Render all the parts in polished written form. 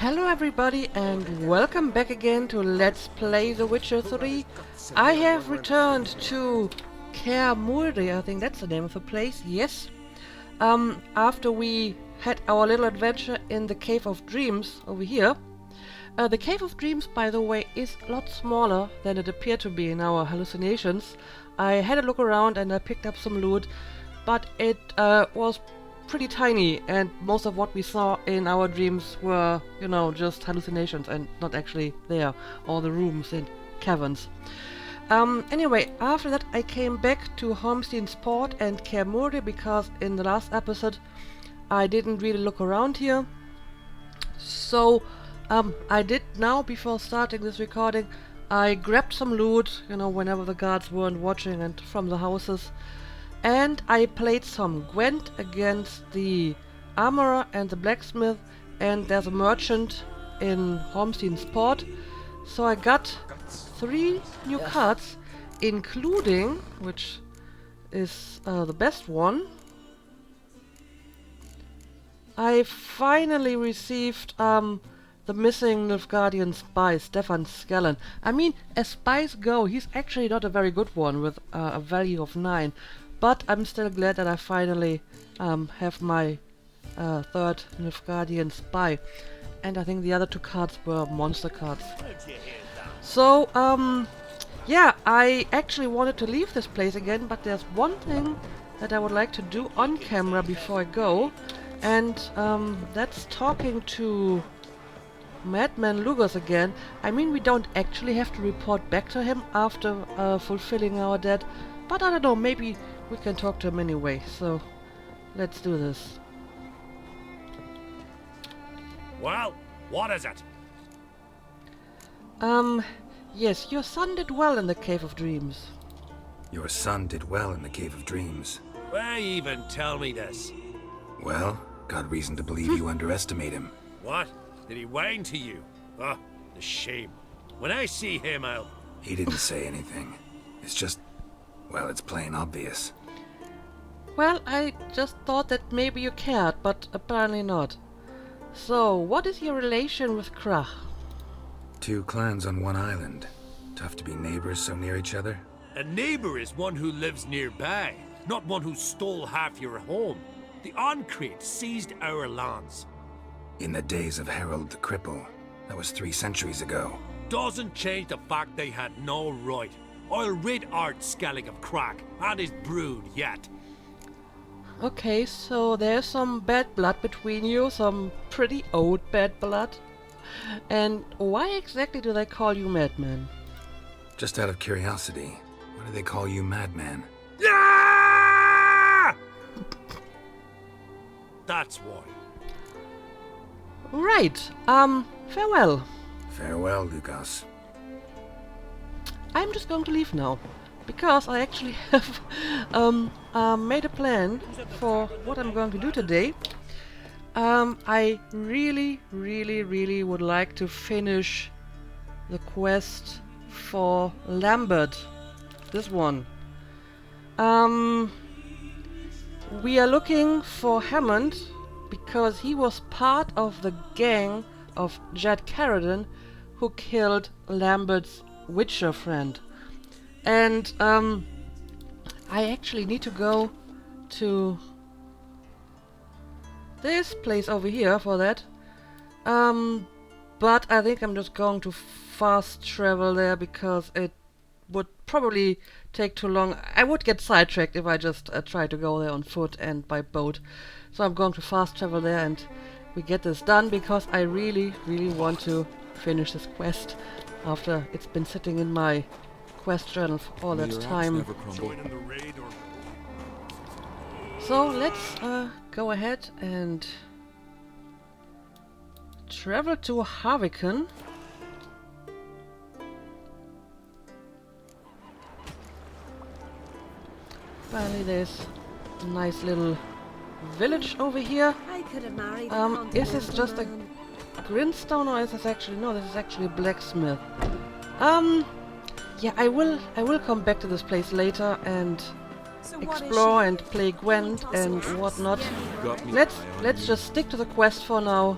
Hello everybody and welcome back again to Let's Play The Witcher 3. I have returned to Kaer, I think that's the name of the place, yes. After we had our little adventure in the Cave of Dreams over here. The Cave of Dreams, by the way, is a lot smaller than it appeared to be in our hallucinations. I had a look around and I picked up some loot, but it was pretty tiny, and most of what we saw in our dreams were, you know, just hallucinations and not actually there, all the rooms and caverns. Anyway, after that I came back to Homestein's Port and Kaer because in the last episode I didn't really look around here. So I did now, before starting this recording, I grabbed some loot, you know, whenever the guards weren't watching, and from the houses. And I played some Gwent against the armorer and the blacksmith, and there's a merchant in Homestein's Port. So I got 3 new cards, including, which is the best one, I finally received the missing Nilfgaardian spy, Stefan Skellen. I mean, as spies go, he's actually not a very good one with a value of 9. But I'm still glad that I finally have my 3rd Nilfgaardian spy. And I think the other 2 cards were monster cards. So, yeah, I actually wanted to leave this place again, but there's one thing that I would like to do on camera before I go. And that's talking to Madman Lugos again. I mean, we don't actually have to report back to him after fulfilling our debt. But I don't know, maybe we can talk to him anyway, so let's do this. Well, what is it? Yes, your son did well in the Cave of Dreams. Your son did well in the Cave of Dreams. Why even tell me this? Well, got reason to believe you underestimate him. What? Did he whine to you? Oh, the shame. When I see him, I'll... He didn't say anything. It's just, well, it's plain obvious. Well, I just thought that maybe you cared, but apparently not. So, what is your relation with Krach? 2 clans on one island. Tough to be neighbors so near each other. A neighbor is one who lives nearby, not one who stole half your home. The Oncrate seized our lands. In the days of Harold the Cripple. That was 3 centuries ago. Doesn't change the fact they had no right. I'll rid Art Skellig of Krach and his brood yet. Okay, so there's some bad blood between you, some pretty old bad blood. And why exactly do they call you Madman? Just out of curiosity, why do they call you Madman? Ah! That's why. Right, farewell. Farewell, Lucas. I'm just going to leave now, because I actually have made a plan for what I'm going to do today. I really would like to finish the quest for Lambert. This one. We are looking for Hammond, because he was part of the gang of Karadin who killed Lambert's Witcher friend. And I actually need to go to this place over here for that. But I think I'm just going to fast travel there because it would probably take too long. I would get sidetracked if I just try to go there on foot and by boat. So I'm going to fast travel there and we get this done, because I really want to finish this quest after it's been sitting in my quest journal for all that time. So let's go ahead and travel to Harviken. Finally, there's a nice little village over here. I could have married Is this just a grindstone, or is this actually... No, this is actually a blacksmith. Yeah, I will come back to this place later and explore and play Gwent and whatnot. Let's just stick to the quest for now.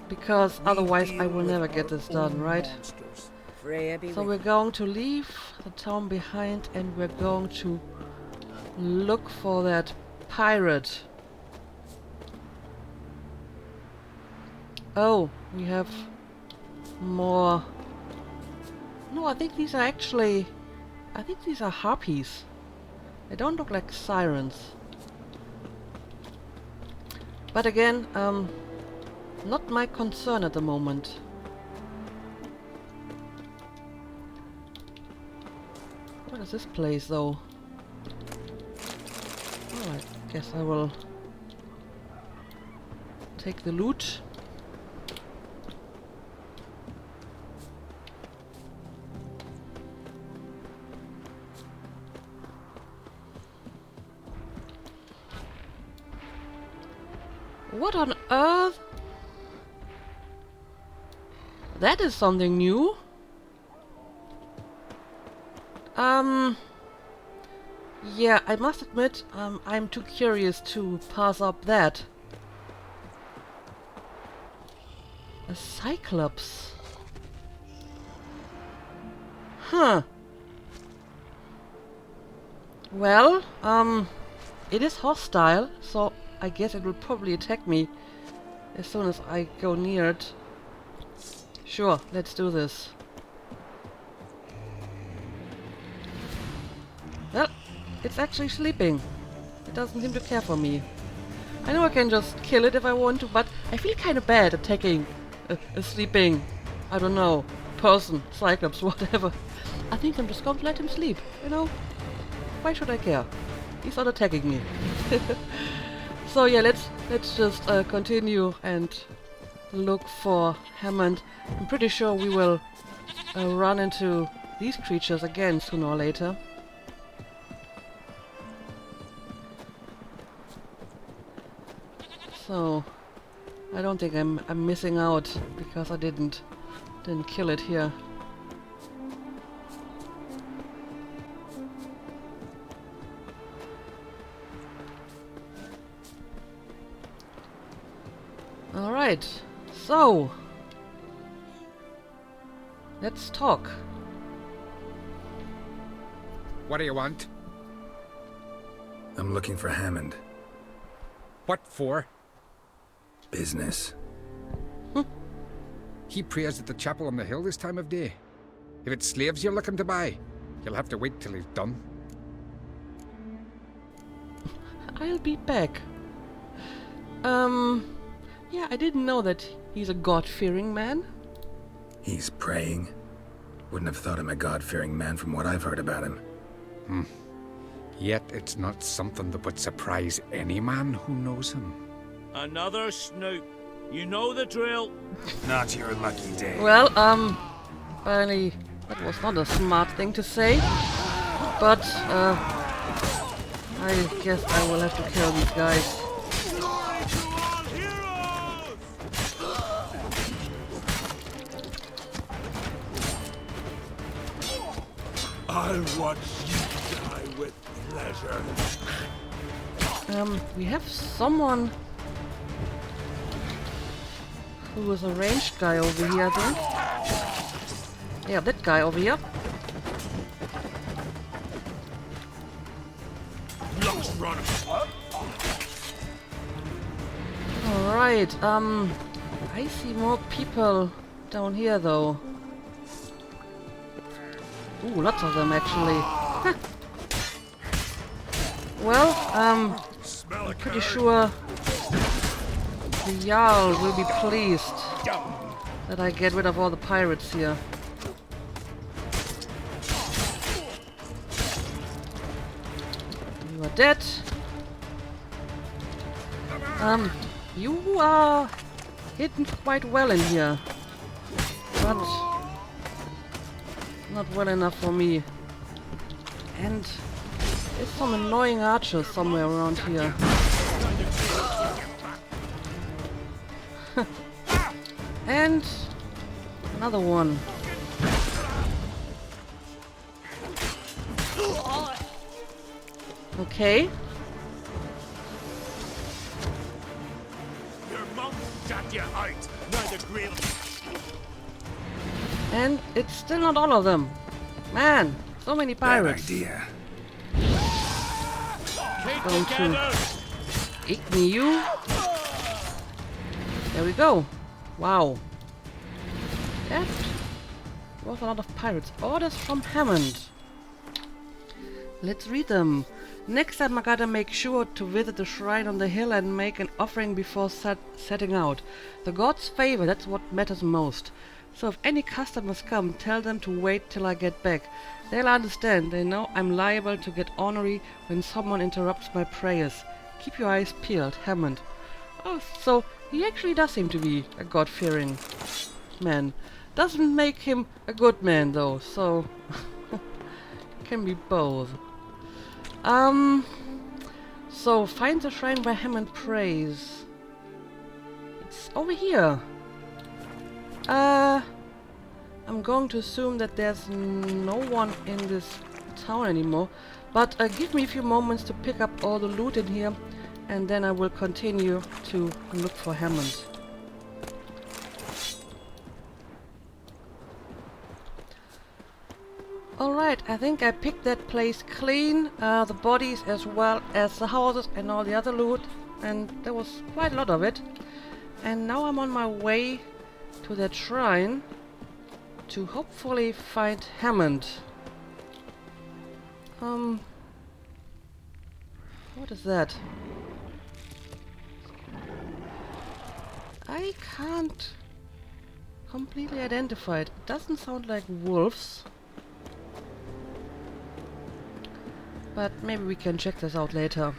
because otherwise I will never get this done, right? So we're going to leave the town behind and we're going to look for that pirate. Oh, we have more. No, I think these are actually... I think these are harpies. They don't look like sirens. But again, not my concern at the moment. What is this place, though? Oh, I guess I will take the loot. What on earth? That is something new. Yeah, I must admit, I'm too curious to pass up that. A Cyclops. Huh. Well, it is hostile, so I guess it will probably attack me as soon as I go near it. Sure, let's do this. Well, it's actually sleeping. It doesn't seem to care for me. I know I can just kill it if I want to, but I feel kind of bad attacking a sleeping, I don't know, person, Cyclops, whatever. I think I'm just going to let him sleep, you know? Why should I care? He's not attacking me. So yeah, let's just continue and look for Hammond. I'm pretty sure we will run into these creatures again sooner or later. So I don't think I'm missing out because I didn't kill it here. Alright, so let's talk. What do you want? I'm looking for Hammond. What for? Business. He prays at the chapel on the hill this time of day. If it's slaves you're looking to buy, you'll have to wait till he's done. I'll be back. Yeah, I didn't know that he's a God-fearing man. He's praying. Wouldn't have thought him a God-fearing man from what I've heard about him. Yet it's not something that would surprise any man who knows him. Another snoop. You know the drill. Not your lucky day. Well, apparently that was not a smart thing to say. But, I guess I will have to kill these guys. I'll watch you die with pleasure. We have someone who was a ranged guy over here, I think. Yeah, that guy over here. Looks running. Alright, I see more people down here though. Ooh, lots of them actually. Well, I'm pretty sure the Jarl will be pleased that I get rid of all the pirates here. You are dead. You are hidden quite well in here, but not well enough for me. And there's some annoying archers somewhere around here. And another one. Okay. Your monk Shut you out. Now the grail. And it's still not all of them. Man, so many Bad pirates. idea. Keep Going together. to ignore you. There we go. Wow. That was a lot of pirates. Orders from Hammond. Let's read them. Next time I gotta make sure to visit the shrine on the hill and make an offering before setting out. The gods' favor, that's what matters most. So if any customers come, tell them to wait till I get back. They'll understand. They know I'm liable to get ornery when someone interrupts my prayers. Keep your eyes peeled, Hammond. Oh, so he actually does seem to be a god-fearing man. Doesn't make him a good man though, so can be both. So find the shrine where Hammond prays. It's over here. I'm going to assume that there's no one in this town anymore, but give me a few moments to pick up all the loot in here, and then I will continue to look for Hammond. Alright, I think I picked that place clean, the bodies as well as the houses and all the other loot, and there was quite a lot of it. And now I'm on my way to that shrine to hopefully find Hammond. What is that? I can't completely identify it. It doesn't sound like wolves. But maybe we can check this out later.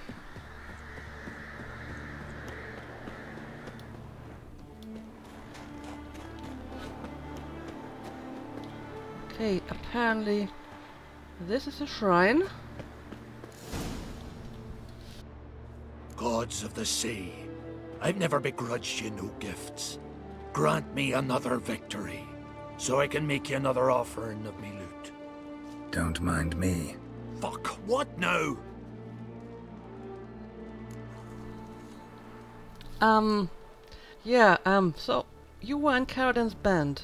Okay, apparently this is a shrine. Gods of the sea, I've never begrudged you no gifts. Grant me another victory, so I can make you another offering of me loot. Don't mind me. Fuck, what now? So you were in Karadin's band.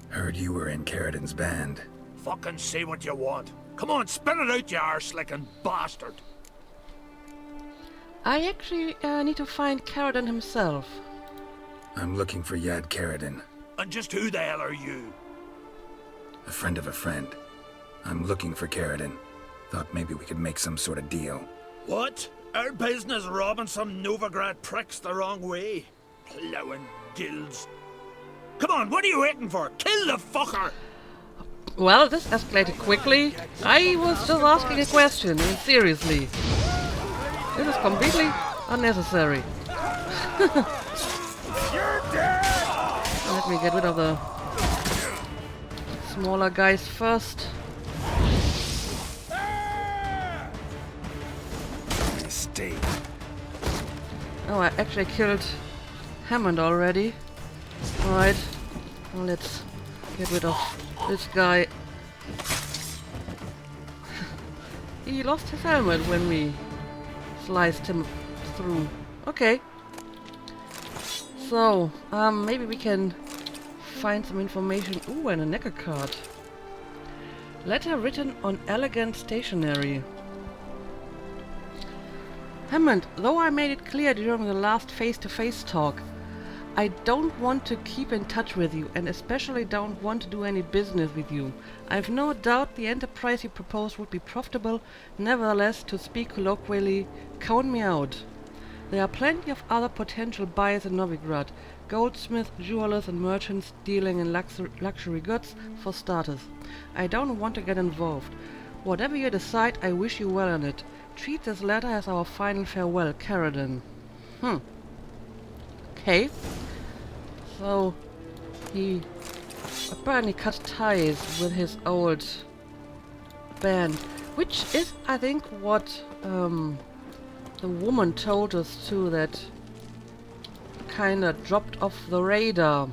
Heard you were in Karadin's band. Fucking say what you want. Come on, spit it out, you arse-licking bastard. I actually need to find Karadin himself. I'm looking for Yad Karadin, And just who the hell are you? a friend of a friend. I'm looking for Karadin. Thought maybe we could make some sort of deal. What? Our business robbing some Novigrad pricks the wrong way? Plowing guilds. Come on, what are you waiting for? Kill the fucker! Well, this escalated quickly. I was just asking a question, and seriously. This is completely unnecessary. Let me get rid of the smaller guys first. Mistake. Oh, I actually killed Hammond already. Alright, well, let's get rid of this guy. He lost his helmet when we sliced him through. Okay. So, maybe we can find some information. Ooh, and a necker card. Letter written on elegant stationery. Hammond, though I made it clear during the last face-to-face talk, I don't want to keep in touch with you, and especially don't want to do any business with you. I've no doubt the enterprise you propose would be profitable. Nevertheless, to speak colloquially, count me out. There are plenty of other potential buyers in Novigrad. Goldsmiths, jewelers and merchants dealing in luxury goods, for starters. I don't want to get involved. Whatever you decide, I wish you well on it. Treat this letter as our final farewell, Karadin. Okay. So, he apparently cut ties with his old band, which is, I think, what the woman told us too, that kinda dropped off the radar.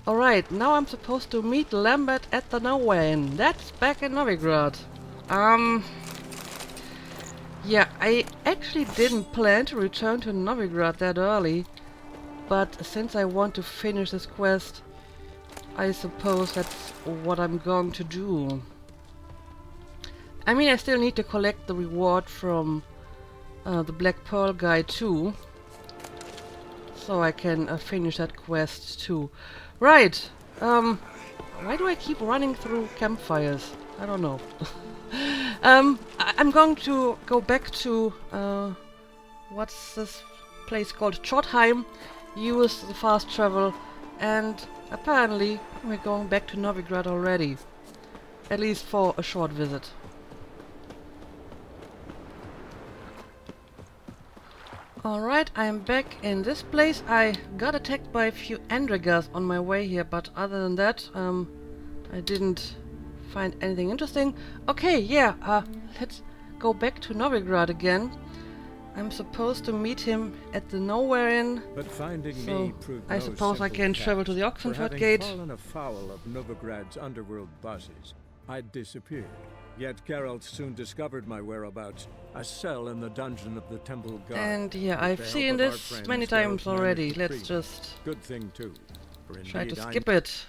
Alright, now I'm supposed to meet Lambert at the Nowhere Inn. That's back in Novigrad. Yeah, I actually didn't plan to return to Novigrad that early. but since I want to finish this quest, I suppose that's what I'm going to do. I mean, I still need to collect the reward from the Black Pearl guy too, so I can finish that quest too. Right, why do I keep running through campfires? I don't know. I'm going to go back to, what's this place called? Trondheim, use the fast travel, and apparently we're going back to Novigrad already. At least for a short visit. Alright, I'm back in this place. I got attacked by a few Endriggers on my way here, but other than that, I didn't find anything interesting. Okay, yeah, let's go back to Novigrad again. I'm supposed to meet him at the Nowhere Inn, But finding so me proved I no suppose I simple can travel task. to the For Oxenford having Gate. fallen afoul of Novigrad's underworld bosses, I'd disappeared. Yet Geralt soon discovered my whereabouts, a cell in the dungeon of the Temple Guard. And yeah, With I've the seen help of our this friends, many Geralt times already. managed to Let's free me. just Good thing too. For try to indeed I'm skip it.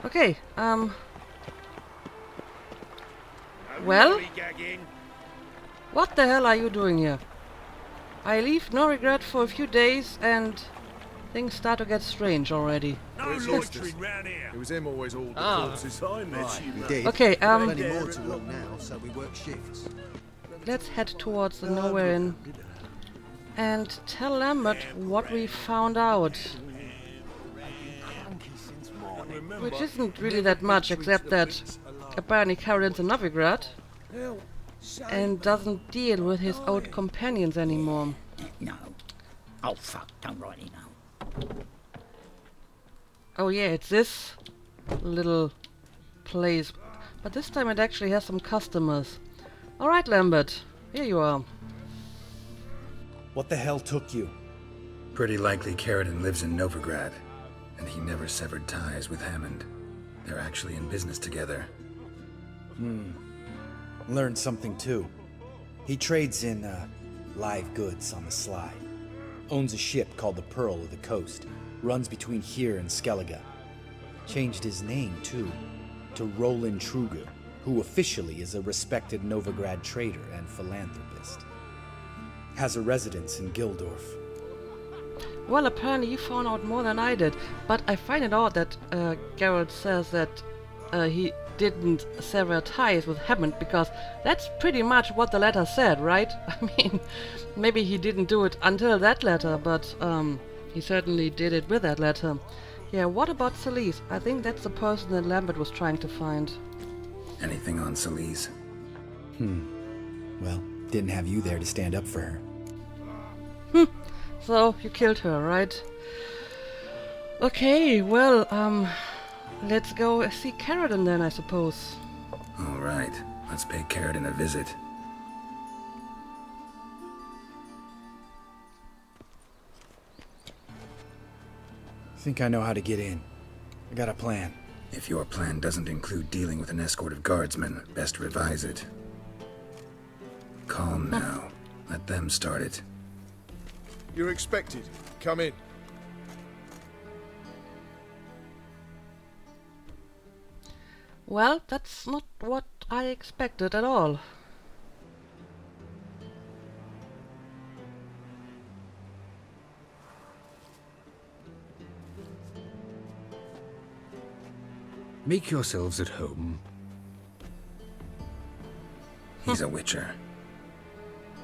Okay, well, what the hell are you doing here? I leave Novigrad for a few days and things start to get strange already. No loitering round here. It was him always all the Ah. corpses I met you. We did. Okay, Plenty more to roll now, so we work shifts. let's head towards the Nowhere Inn and tell Lambert what we found out. Which isn't really that much, except that apparently Karadin's in Novigrad and doesn't deal with his old companions anymore. No. Oh fuck, don't rightly know. Oh yeah, it's this little place. But this time it actually has some customers. Alright, Lambert, here you are. What the hell took you? Pretty likely Karadin lives in Novigrad, and he never severed ties with Hammond. They're actually in business together. Learned something too. He trades in live goods on the sly. Owns a ship called the Pearl of the Coast. Runs between here and Skellige. Changed his name too, to Roland Truger, who officially is a respected Novigrad trader and philanthropist. Has a residence in Gildorf. Well, apparently you found out more than I did, but I find it odd that Geralt says that he didn't sever ties with Hammond, because that's pretty much what the letter said, right? I mean, maybe he didn't do it until that letter, but he certainly did it with that letter. Yeah, what about Celise? I think that's the person that Lambert was trying to find. Anything on Celise? Well, didn't have you there to stand up for her. So, you killed her, right? Okay, well, let's go see Karadin then, I suppose. Alright, let's pay Karadin a visit. Think I know how to get in. I got a plan. If your plan doesn't include dealing with an escort of guardsmen, best revise it. Calm now. Let them start it. You're expected. Come in. Well, that's not what I expected at all. Make yourselves at home. He's a witcher.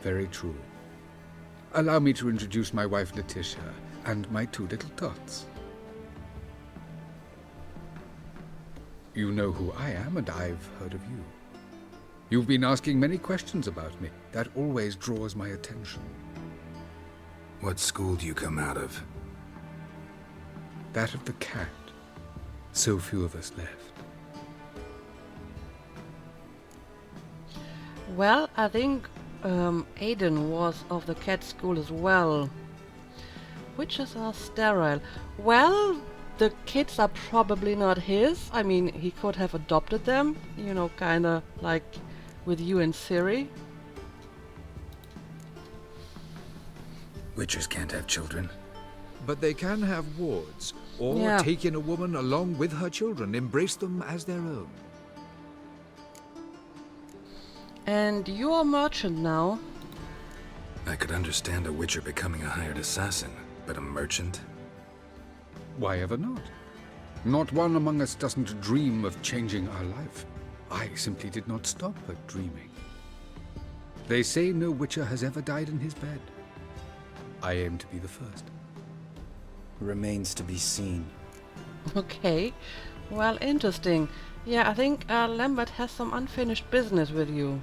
Very true. Allow me to introduce my wife Letitia and my two little tots. You know who I am, and I've heard of you. You've been asking many questions about me. That always draws my attention. What school do you come out of? That of the cat. So few of us left. Well, I think Aiden was of the cat school as well. Witches are sterile. Well, the kids are probably not his. I mean, he could have adopted them, you know, kinda like with you and Ciri. Witchers can't have children. But they can have wards, or Yeah. take in a woman along with her children, embrace them as their own. And you're a merchant now. I could understand a Witcher becoming a hired assassin, but a merchant? Why ever not? Not one among us doesn't dream of changing our life. I simply did not stop at dreaming. They say no Witcher has ever died in his bed. I aim to be the first. Remains to be seen. Okay. Well, interesting. Yeah, I think Lambert has some unfinished business with you.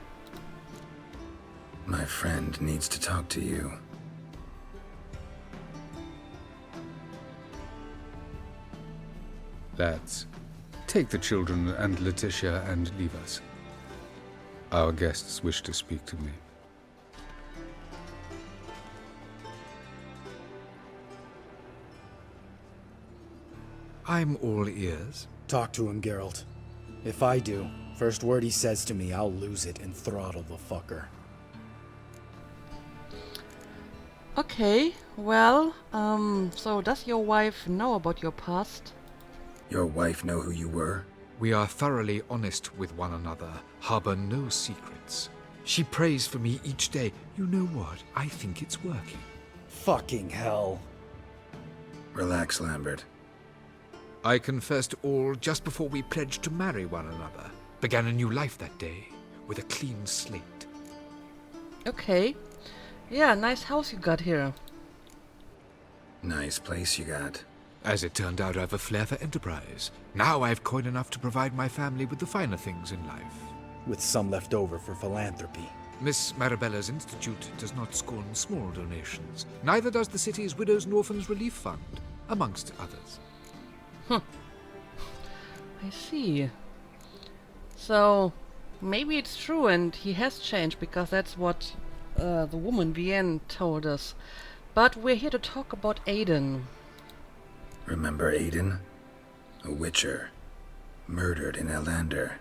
My friend needs to talk to you. Lads, take the children and Letitia and leave us. Our guests wish to speak to me. I'm all ears. Talk to him, Geralt. If I do, first word he says to me, I'll lose it and throttle the fucker. Okay, well, so does your wife know about your past? Your wife know who you were? We are thoroughly honest with one another, harbor no secrets. She prays for me each day. You know what? I think it's working. Fucking hell. Relax, Lambert. I confessed all just before we pledged to marry one another. Began a new life that day, with a clean slate. Okay. Yeah, nice house you got here. Nice place you got. As it turned out, I have a flair for enterprise. Now I have coin enough to provide my family with the finer things in life. With some left over for philanthropy. Miss Marabella's institute does not scorn small donations. Neither does the city's Widows and Orphans Relief Fund, amongst others. I see. So, maybe it's true and he has changed, because that's what the woman Vienne told us. But we're here to talk about Aiden. Remember Aiden? A Witcher. Murdered in Elander.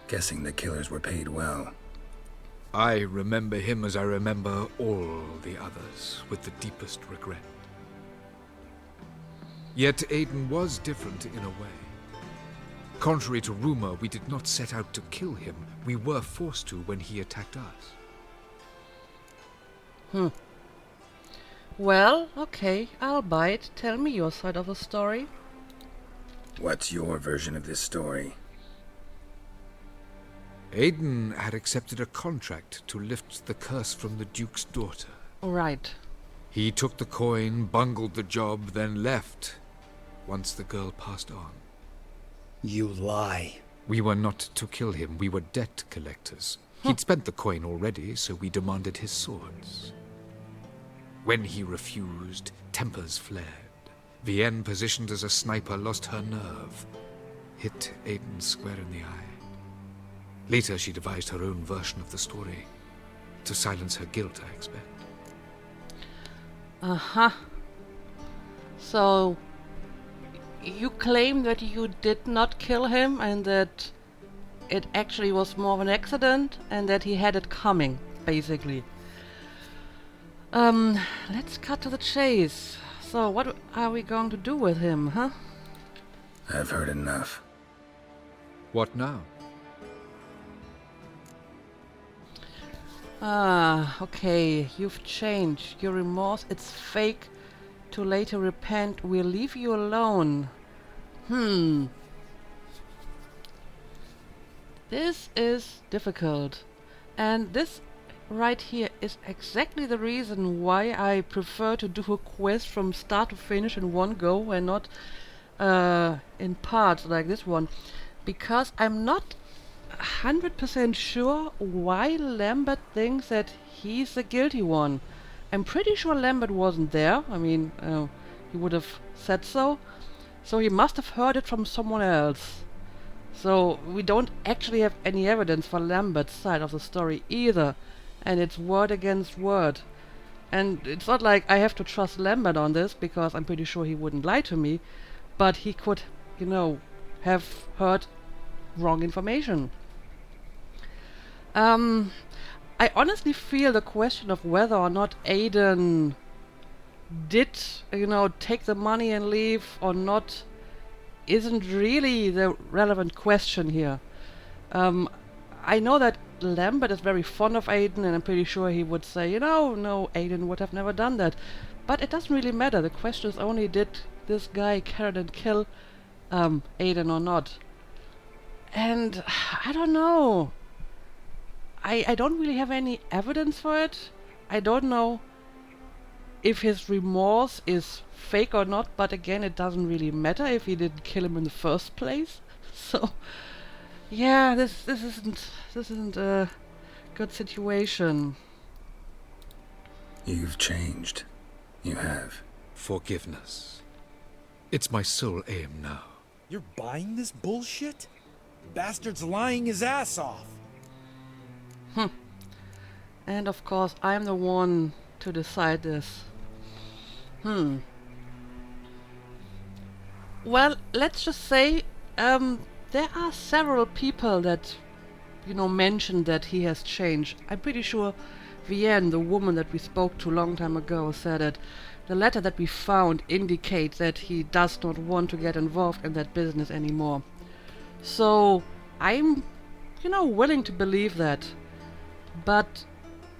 Guessing the killers were paid well. I remember him as I remember all the others, with the deepest regret. Yet Aiden was different in a way. Contrary to rumor, we did not set out to kill him. We were forced to when he attacked us. Well, okay, I'll buy it. Tell me your side of the story. What's your version of this story? Aiden had accepted a contract to lift the curse from the Duke's daughter. Right. He took the coin, bungled the job, then left, once the girl passed on. You lie. We were not to kill him, we were debt collectors. He'd spent the coin already, so we demanded his swords. When he refused, tempers flared. Vienne, positioned as a sniper, lost her nerve. Hit Aiden square in the eye. Later, she devised her own version of the story. To silence her guilt, I expect. Uh-huh. So, you claim that you did not kill him and that it actually was more of an accident and that he had it coming, basically. Let's cut to the chase. So, what are we going to do with him, huh? I've heard enough. What now? Ah, okay, you've changed. Your remorse, it's fake. To later repent, we'll leave you alone. This is difficult. And this right here is exactly the reason why I prefer to do a quest from start to finish in one go and not in parts like this one. Because I'm not 100% sure why Lambert thinks that he's the guilty one. I'm pretty sure Lambert wasn't there. I mean, he would have said so. So he must have heard it from someone else. So we don't actually have any evidence for Lambert's side of the story either. And it's word against word. And it's not like I have to trust Lambert on this, because I'm pretty sure he wouldn't lie to me. But he could, you know, have heard wrong information. I honestly feel the question of whether or not Aiden did, take the money and leave or not isn't really the relevant question here. I know that Lambert is very fond of Aiden, and I'm pretty sure he would say, no, Aiden would have never done that. But it doesn't really matter. The question is only, did this guy Karadin kill Aiden or not? And I don't know. I don't really have any evidence for it. I don't know if his remorse is fake or not, but again, it doesn't really matter if he didn't kill him in the first place. So, yeah, this isn't a good situation. You've changed. You have. Forgiveness. It's my sole aim now. You're buying this bullshit? Bastard's lying his ass off. And of course, I'm the one to decide this. Well, let's just say there are several people that, mentioned that he has changed. I'm pretty sure Vienne, the woman that we spoke to a long time ago, said that the letter that we found indicates that he does not want to get involved in that business anymore. So, I'm, willing to believe that. But,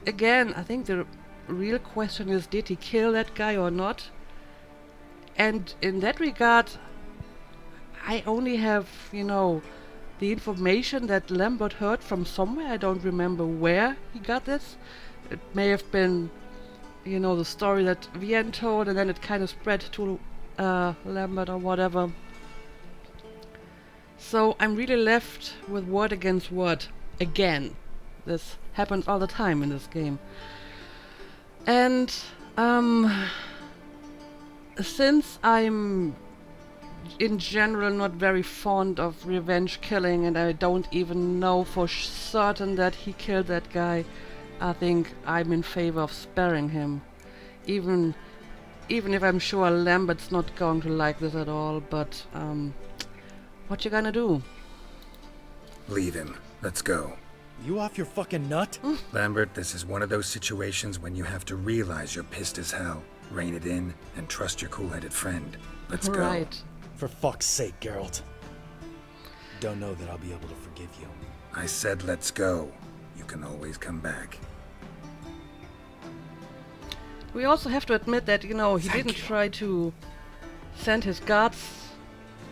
again, I think the real question is, did he kill that guy or not? And in that regard, I only have, the information that Lambert heard from somewhere. I don't remember where he got this. It may have been, the story that Vienne told, and then it kind of spread to Lambert or whatever. So I'm really left with word against word again. This happens all the time in this game. And since I'm in general not very fond of revenge killing, and I don't even know for certain that he killed that guy, I think I'm in favor of sparing him. Even if I'm sure Lambert's not going to like this at all, but what you gonna do? Leave him. Let's go. You off your fucking nut? Lambert, this is one of those situations when you have to realize you're pissed as hell, rein it in, and trust your cool-headed friend. Let's go. Right. For fuck's sake, Geralt. Don't know that I'll be able to forgive you. I said let's go. You can always come back. We also have to admit that, he didn't try to send his guards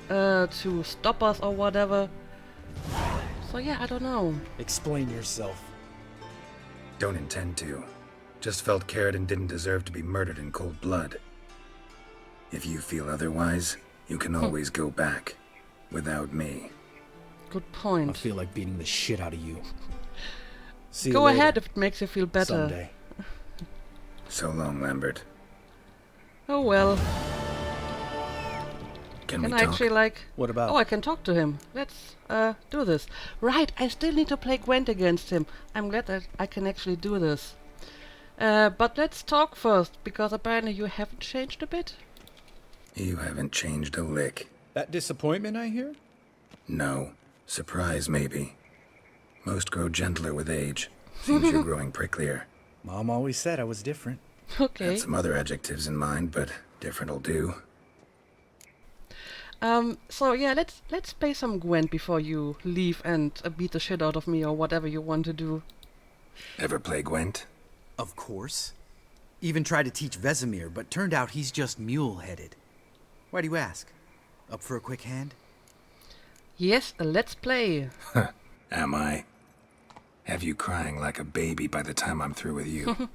to stop us or whatever. So yeah, I don't know. Explain yourself. Don't intend to. Just felt Karadin didn't deserve to be murdered in cold blood. If you feel otherwise, you can always go back. Without me. Good point. I feel like beating the shit out of you. See Go you later. ahead if it makes you feel better. Someday. So long, Lambert. Oh well. Can Can we I talk? actually What about? Oh, I can talk to him. Let's do this. Right, I still need to play Gwent against him. I'm glad that I can actually do this. But let's talk first, because apparently you haven't changed a bit. You haven't changed a lick. That disappointment I hear? No. Surprise, maybe. Most grow gentler with age. Seems you're growing pricklier. Mom always said I was different. Okay. Had some other adjectives in mind, but different'll do. So yeah, let's play some Gwent before you leave and beat the shit out of me or whatever you want to do. Ever play Gwent? Of course. Even tried to teach Vesemir, but turned out he's just mule-headed. Why do you ask? Up for a quick hand? Yes, let's play. Am I? Have you crying like a baby by the time I'm through with you?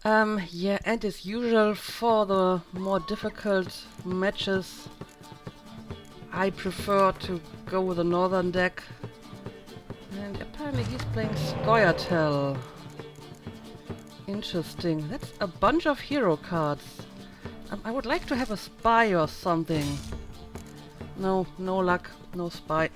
Yeah, and as usual, for the more difficult matches, I prefer to go with the northern deck. And apparently he's playing Scoia'tael. Interesting. That's a bunch of hero cards. I would like to have a spy or something. No luck, no spy.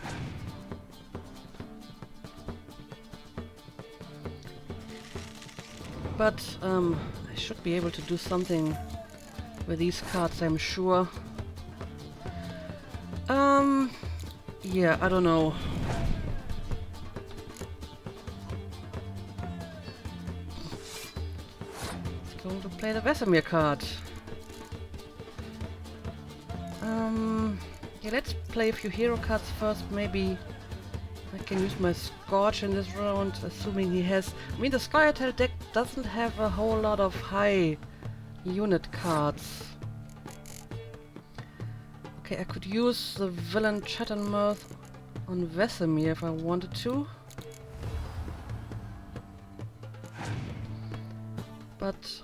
But I should be able to do something with these cards, I'm sure. Yeah, I don't know. play the Vesemir card. Yeah, let's play a few hero cards first. Maybe I can use my Scorch in this round, assuming he has... I mean, the Scoia'tael deck doesn't have a whole lot of high unit cards. Okay, I could use the Villain Chattermirth on Vesemir if I wanted to. But,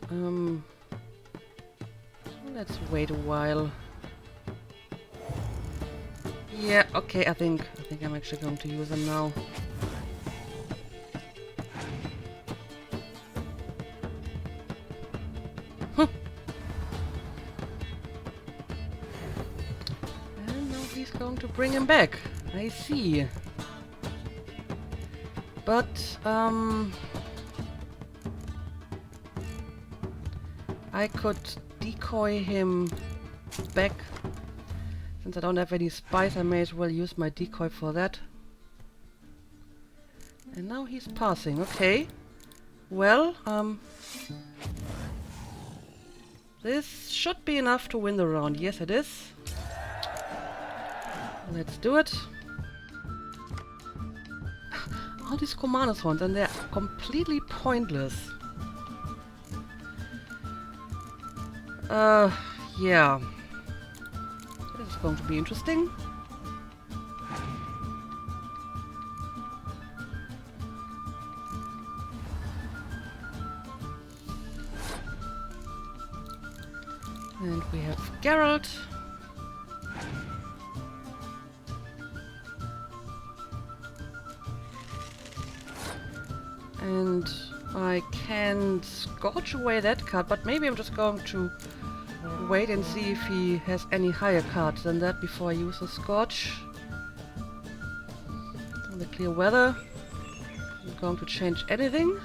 let's wait a while. Yeah, okay, I think I'm actually going to use them now. And now he's going to bring him back. I see. But, I could decoy him back. Since I don't have any spies, I may as well use my decoy for that. And now he's passing, okay. Well, this should be enough to win the round. Yes, it is. Let's do it. All these commander ones, and they're completely pointless. Yeah. This is going to be interesting. And we have Geralt. And I can scorch away that card, but maybe I'm just going to wait and see if he has any higher cards than that before I use the Scorch. The clear weather. I'm going to change anything.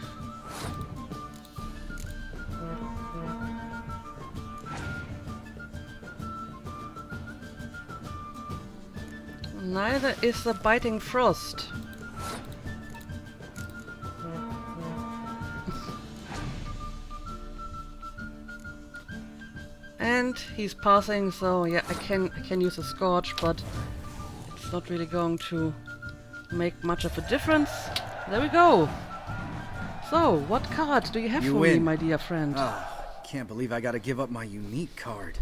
Neither is the Biting Frost. And he's passing, so yeah, I can use a Scorch, but it's not really going to make much of a difference. There we go. So, what card do you have for me, my dear friend? Can't believe I gotta give up my unique card.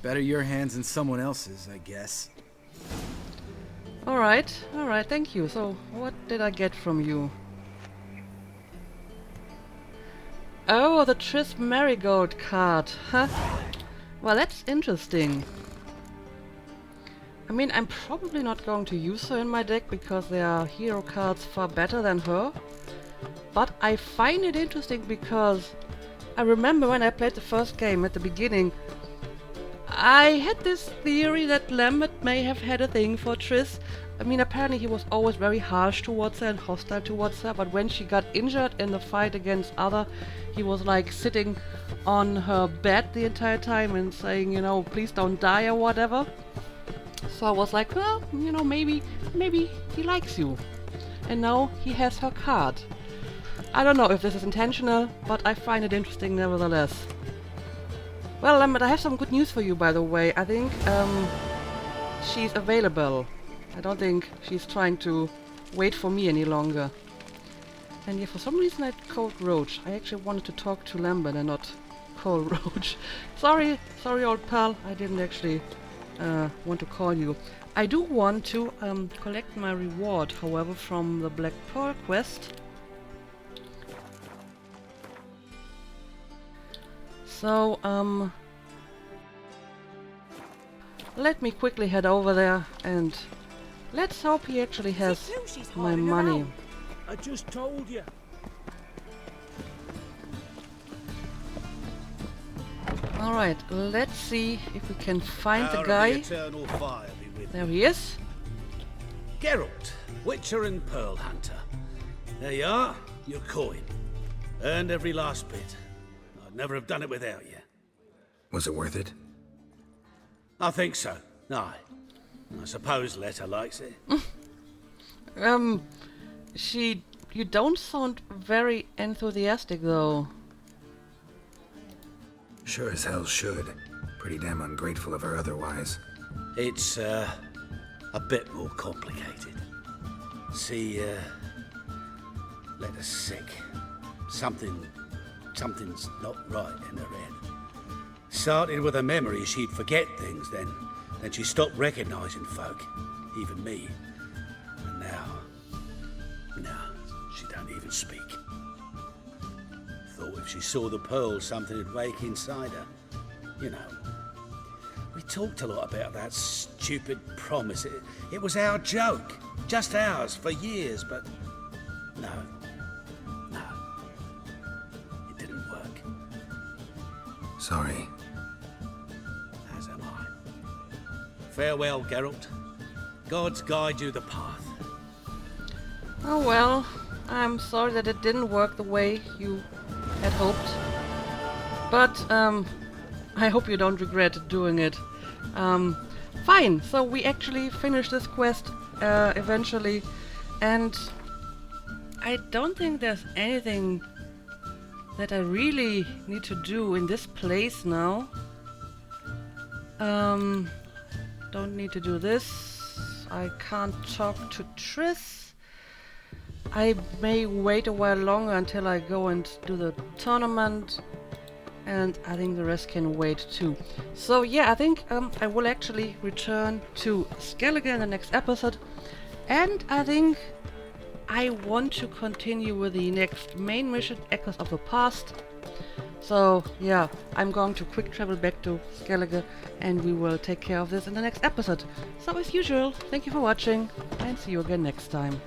Better your hands than someone else's, I guess. Alright, thank you. So, what did I get from you? Oh, the Triss Marigold card, huh? Well, that's interesting. I mean, I'm probably not going to use her in my deck because there are hero cards far better than her. But I find it interesting because I remember when I played the first game at the beginning, I had this theory that Lambert may have had a thing for Triss. I mean, apparently he was always very harsh towards her and hostile towards her, but when she got injured in the fight against Other, he was like sitting on her bed the entire time and saying, you know, please don't die or whatever. So I was like, well, you know, maybe he likes you. And now he has her card. I don't know if this is intentional, but I find it interesting nevertheless. Well, Lambert, I have some good news for you, by the way. I think she's available. I don't think she's trying to wait for me any longer. And yeah, for some reason I called Roach. I actually wanted to talk to Lambert and not call Roach. Sorry old pal, I didn't actually want to call you. I do want to collect my reward, however, from the Black Pearl quest. So, let me quickly head over there and let's hope he actually has my money. I just told you. Alright, let's see if we can find the guy. There he is. Geralt, Witcher and Pearl Hunter. There you are, your coin. Earned every last bit. I'd never have done it without you. Was it worth it? I think so. Aye. I suppose Letta likes it. You don't sound very enthusiastic though. Sure as hell should. Pretty damn ungrateful of her otherwise. It's, a bit more complicated. See, let us sick. Something's not right in her head. Started with a memory she'd forget things, then she stopped recognizing folk, even me. And now, she don't even speak. Thought if she saw the pearl, something would wake inside her. You know, we talked a lot about that stupid promise. It was our joke, just ours, for years, but no, it didn't work. Sorry. As am I. Farewell, Geralt. Gods guide you the path. Oh well, I'm sorry that it didn't work the way you had hoped. But, I hope you don't regret doing it. Fine, so we actually finished this quest, eventually, and I don't think there's anything that I really need to do in this place now. Don't need to do this. I can't talk to Triss. I may wait a while longer until I go and do the tournament. And I think the rest can wait too. So yeah, I think I will actually return to Skellige in the next episode. And I think I want to continue with the next main mission, Echoes of the Past. So yeah, I'm going to quick travel back to Skellige and we will take care of this in the next episode. So as usual, thank you for watching and see you again next time.